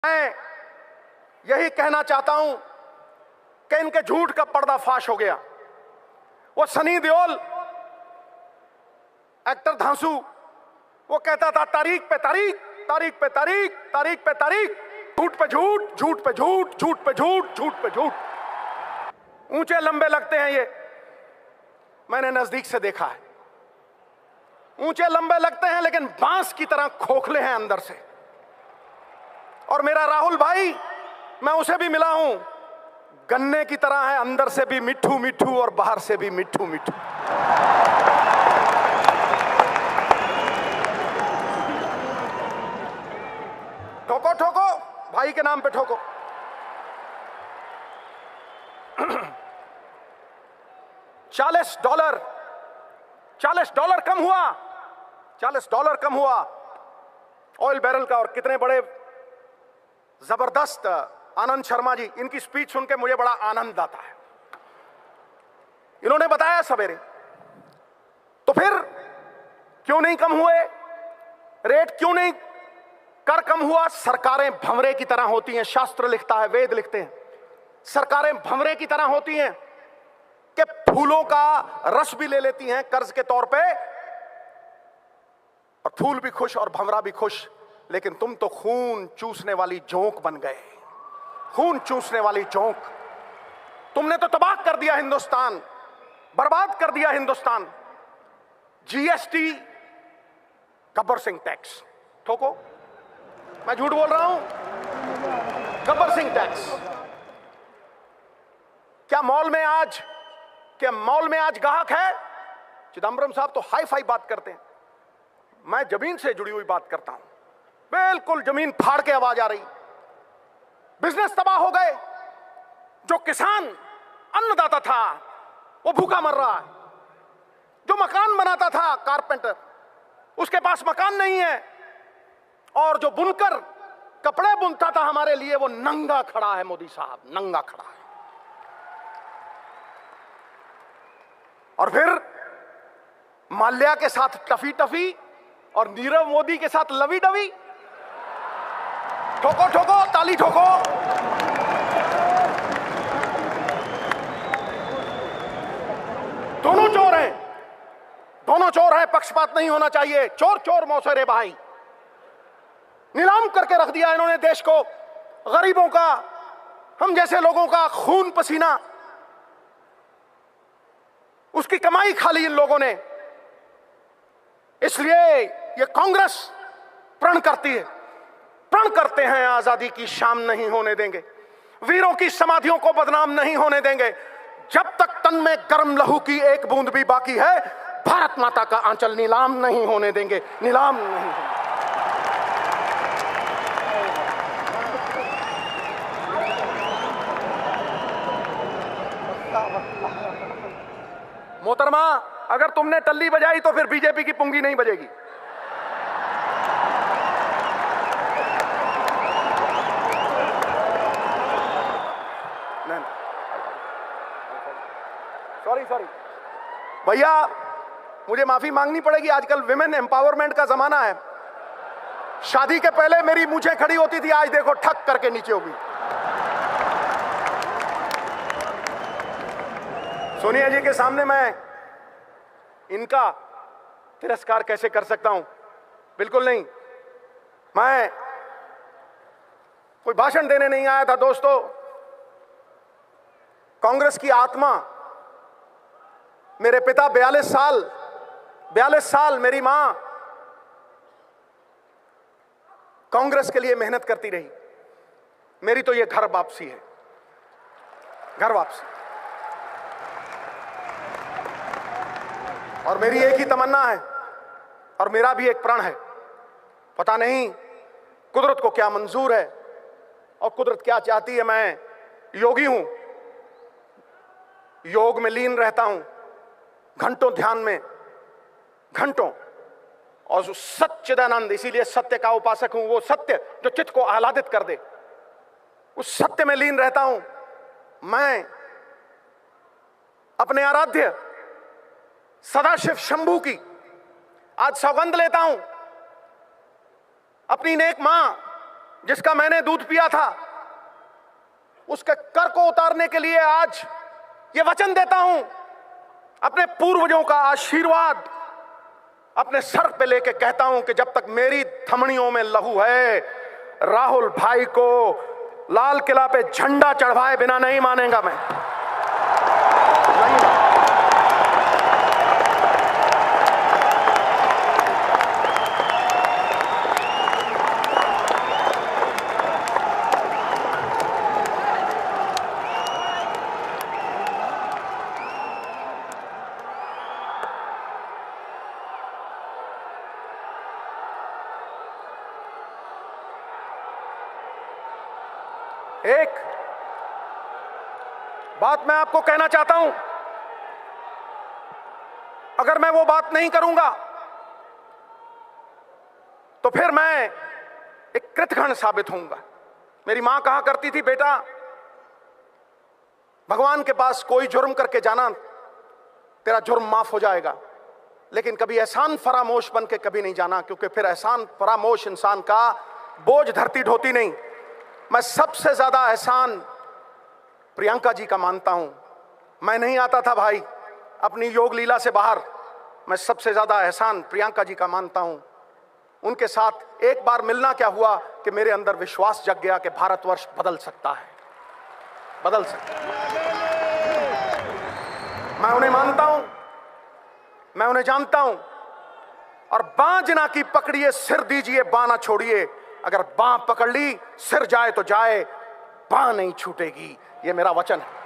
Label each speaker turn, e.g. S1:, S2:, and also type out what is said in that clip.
S1: मैं यही कहना चाहता हूं कि इनके झूठ का पर्दाफाश हो गया। वो सनी देओल एक्टर धांसू, वो कहता था तारीख पे तारीख, तारीख पे तारीख, तारीख पे तारीख, झूठ पे झूठ, झूठ पे झूठ, झूठ पे झूठ, झूठ पे झूठ। ऊंचे लंबे लगते हैं ये, मैंने नजदीक से देखा है। ऊंचे लंबे लगते हैं लेकिन बांस की तरह खोखले हैं अंदर से। और मेरा राहुल भाई, मैं उसे भी मिला हूं, गन्ने की तरह है, अंदर से भी मिठू मिठू और बाहर से भी मिठू मिठू। ठोको ठोको, भाई के नाम पे ठोको। $40 कम हुआ, $40 कम हुआ ऑयल बैरल का। और कितने बड़े जबरदस्त आनंद शर्मा जी, इनकी स्पीच सुन के मुझे बड़ा आनंद आता है। इन्होंने बताया सवेरे, तो फिर क्यों नहीं कम हुए रेट, क्यों नहीं कर कम हुआ? सरकारें भंवरे की तरह होती हैं, शास्त्र लिखता है, वेद लिखते हैं, सरकारें भंवरे की तरह होती हैं कि फूलों का रस भी ले लेती हैं कर्ज के तौर पे, और फूल भी खुश और भंवरा भी खुश। लेकिन तुम तो खून चूसने वाली जोंक बन गए, खून चूसने वाली जोंक। तुमने तो तबाह कर दिया हिंदुस्तान, बर्बाद कर दिया हिंदुस्तान। जीएसटी, गब्बर सिंह टैक्स, ठोको, मैं झूठ बोल रहा हूं? गब्बर सिंह टैक्स। क्या मॉल में आज ग्राहक है? चिदंबरम साहब तो हाई फाई बात करते हैं, मैं जमीन से जुड़ी हुई बात करता हूं, बिल्कुल जमीन फाड़ के आवाज आ रही। बिजनेस तबाह हो गए। जो किसान अन्नदाता था वो भूखा मर रहा है। जो मकान बनाता था कारपेंटर, उसके पास मकान नहीं है। और जो बुनकर कपड़े बुनता था हमारे लिए, वो नंगा खड़ा है। मोदी साहब नंगा खड़ा है। और फिर माल्या के साथ टफी टफी और नीरव मोदी के साथ लवी डवी। ठोको ठोको, ताली ठोको। दोनों चोर हैं, दोनों चोर हैं, पक्षपात नहीं होना चाहिए। चोर चोर मौसेरे भाई। नीलाम करके रख दिया इन्होंने देश को, गरीबों का, हम जैसे लोगों का खून पसीना, उसकी कमाई खा ली इन लोगों ने। इसलिए ये कांग्रेस प्रण करती है, प्रण करते हैं, आजादी की शाम नहीं होने देंगे, वीरों की समाधियों को बदनाम नहीं होने देंगे। जब तक तन में गर्म लहू की एक बूंद भी बाकी है, भारत माता का आंचल नीलाम नहीं होने देंगे, नीलाम नहीं होने। मोहतरमा, अगर तुमने टल्ली बजाई तो फिर बीजेपी की पुंगी नहीं बजेगी। सॉरी भैया, मुझे माफी मांगनी पड़ेगी। आजकल विमेन एम्पावरमेंट का जमाना है। शादी के पहले मेरी मूंछें खड़ी होती थी, आज देखो ठक करके नीचे होगी। सोनिया जी के सामने मैं इनका तिरस्कार कैसे कर सकता हूं? बिल्कुल नहीं। मैं कोई भाषण देने नहीं आया था दोस्तों। कांग्रेस की आत्मा, मेरे पिता 42 साल, मेरी मां कांग्रेस के लिए मेहनत करती रही। मेरी तो ये घर वापसी है, घर वापसी। और मेरी एक ही तमन्ना है, और मेरा भी एक प्रण है। पता नहीं कुदरत को क्या मंजूर है और कुदरत क्या चाहती है। मैं योगी हूं, योग में लीन रहता हूं, घंटों ध्यान में, घंटों। और जो सच्चिदानंद, इसीलिए सत्य का उपासक हूं, वो सत्य जो चित्त को आह्लादित कर दे, उस सत्य में लीन रहता हूं। मैं अपने आराध्य सदाशिव शंभू की आज सौगंध लेता हूं, अपनी नेक मां जिसका मैंने दूध पिया था, उसके कर को उतारने के लिए आज ये वचन देता हूं, अपने पूर्वजों का आशीर्वाद अपने सर पे लेके कहता हूं कि जब तक मेरी धमनियों में लहू है, राहुल भाई को लाल किला पे झंडा चढ़वाए बिना नहीं मानेगा मैं। नहीं। एक बात मैं आपको कहना चाहता हूं, अगर मैं वो बात नहीं करूंगा तो फिर मैं एक कृतघ्न साबित होऊंगा। मेरी मां कहा करती थी, बेटा भगवान के पास कोई जुर्म करके जाना, तेरा जुर्म माफ हो जाएगा, लेकिन कभी एहसान फरामोश बन के कभी नहीं जाना, क्योंकि फिर एहसान फरामोश इंसान का बोझ धरती ढोती नहीं। मैं सबसे ज्यादा एहसान प्रियंका जी का मानता हूं। मैं नहीं आता था भाई अपनी योग लीला से बाहर, मैं सबसे ज्यादा एहसान प्रियंका जी का मानता हूं। उनके साथ एक बार मिलना क्या हुआ कि मेरे अंदर विश्वास जग गया कि भारतवर्ष बदल सकता है, बदल सकता है। मैं उन्हें मानता हूं, मैं उन्हें जानता हूं। और बां जना की पकड़िए, सिर दीजिए, बां ना छोड़िए। अगर बां पकड़ ली, सिर जाए तो जाए, बां नहीं छूटेगी। ये मेरा वचन है।